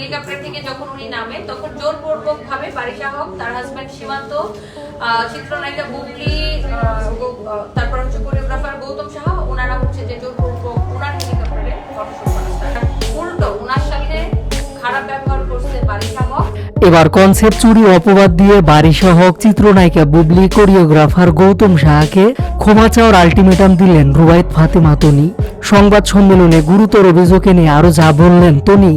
Helicopter থেকে যখন উনি নামে তখন জোরপূর্বক ভাবে বারিশা হক, তার হাজবেন্ড সীমান্ত, চিত্রনায়িকা বুবলি, তারপর হচ্ছে কোরিওগ্রাফার গৌতম সাহা, ওনারা হচ্ছে যে জোরপূর্বক ওনার হেলিকপ্টারে ফটোশুট করা। উল্টো ওনার সাথে খারাপ ব্যবহার করছে বারিশা হক। এবার কনসেপ্ট চুরি অপবাদ দিয়ে বারিশা হক, চিত্রনায়িকা বুবলি, কোরিওগ্রাফার গৌতম সাহাকে ক্ষমা চাওয়ার আলটিমেটাম দিলেন রুবায়েত ফাতেমা তনি। সংবাদ সম্মেলনে গুরুতর অভিযোগে নিয়ে আরো যা বললেন তনি।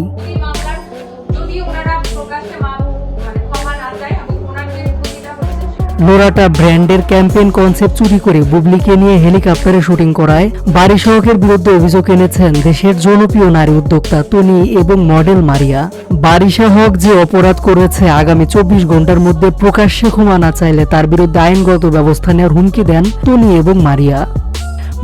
লোরাটা ব্র্যান্ডের ক্যাম্পেইন কনসেপ্ট চুরি করে বুবলিকে নিয়ে হেলিকপ্টারে শুটিং করায় বারিশা হকের বিরুদ্ধে অভিযোগ এনেছেন দেশের জনপ্রিয় নারী উদ্যোক্তা তনি এবং মডেল মারিয়া। বারিশা হক যে অপরাধ করেছে আগামী 24 ঘন্টার মধ্যে প্রকাশ্যে ক্ষমা না চাইলে তার বিরুদ্ধে আইনগত ব্যবস্থা নেওয়ার হুমকি দেন তনি এবং মারিয়া।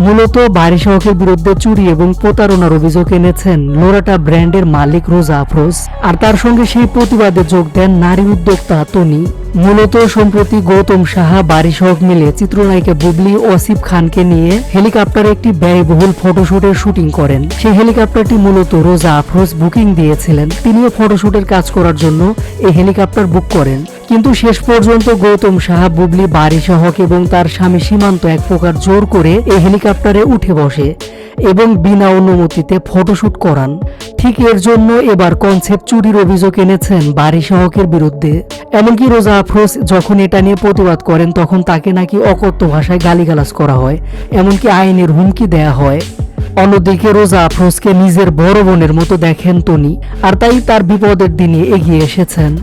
মূলত বারিশা হকের বিরুদ্ধে চুরি এবং প্রতারণার অভিযোগ এনেছেন লোরাটা ব্র্যান্ডের মালিক রোজা আফরোজ, আর তার সঙ্গে সেই প্রতিবাদে যোগ দেন নারী উদ্যোক্তা তনি। মূলত সম্প্রতি গৌতম সাহা, বারিশা হক মিলে চিত্রনায়িকা বুবলি, আসিফ খানকে নিয়ে হেলিকপ্টারে একটি ব্যয়বহুল ফটোশুটের শুটিং করেন। সেই হেলিকপ্টারটি মূলত রোজা আফরোজ বুকিং দিয়েছিলেন। তিনিও ফটোশুটের কাজ করার জন্য এই হেলিকপ্টার বুক করেন। কিন্তু শেষ পর্যন্ত গৌতম সাহা, বুবলি, বারিশা হক এবং তার স্বামী সীমান্ত এক প্রকার জোর করে এই হেলিকপ্টারে উঠে বসে এবং বিনা অনুমতিতে ফটোশুট করান। ঠিক এর জন্য এবার কনসেপ্ট চুরির অভিযোগ এনেছেন বারিশা হকের বিরুদ্ধে। এমনকি রোজা আফরোজ যখন এটা নিয়ে প্রতিবাদ করেন তখন তাকে নাকি অকথ্য ভাষায় গালিগালাজ করা হয়, এমনকি আইনের হুমকি দেয়া হয়। অন্যদিকে রোজা আফরোজকে নিজের বড় বোনের মতো দেখেন তনি, আর তাই তার বিপদের দিনে এগিয়ে এসেছেন।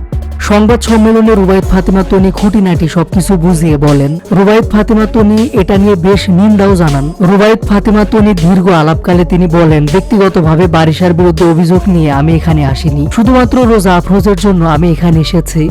সংবাদ সম্মেলনে রুবায়েত ফাতেমা তনি খুঁটিনাটি সবকিছু বুঝিয়ে বলেন। রুবায়েত ফাতেমা তনি এটা নিয়ে বেশ নিন্দাও জানান। রুবায়েত ফাতেমা তনি দীর্ঘ আলাপকালে তিনি বলেন, ব্যক্তিগতভাবে বারিশার বিরুদ্ধে অভিযোগ নিয়ে আমি এখানে আসিনি, শুধুমাত্র রোজা আফরোজের জন্য আমি এখানে এসেছি।